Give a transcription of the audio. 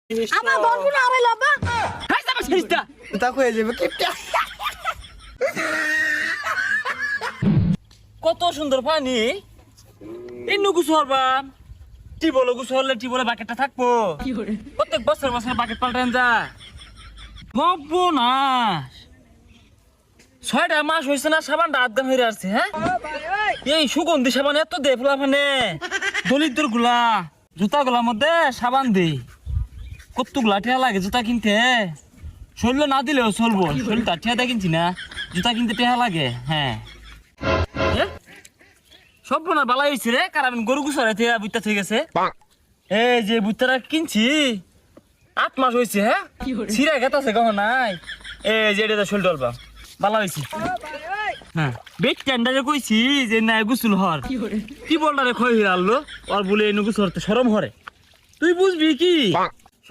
আমার বলবো না আরে লবা হাই যাবে শেষটা তা কয়ে যাবে কিপটা কত সুন্দর পানি এই নুগুস হরবাম টিবল গুস হরলে টিবলে বাকেটটা থাকবো প্রত্যেক বছর বছর বাকেট পাল্টান যা হবো না 6টা মাস হয়েছে না সাবানটা আধগান হয়ে আসছে হ্যাঁ এই সুগন্ধি সাবান এত দে ফেলা ফানে দলিদ্র গুলা জুতা গুলার মধ্যে সাবান দে কতগুলা ঠেয়া লাগে জুতা কিনতে শরীর না দিলেও চলবো শরীরটা ঠেয়া কিনছি না জুতা কিনতে ঠেয়া লাগে হ্যাঁ সব বোনার বালা হয়েছে রে কারণ গরু গুছারে থেকে বুঝতে থেকে গেছে এই যে বুঝতারা কিনছি 8 মাস হয়েছে হ্যাঁ ছিঁড়া গেতাছে কখন নাই এই যে এটা শরীর ডলবা বালা হয়েছে হ্যাঁ বেট টেন্ডারে কইছি যে না গুসুল হর কি বলটা রে খই হিরালো আর বলে এনে গুসল সরম হরে তুই বুঝবি কি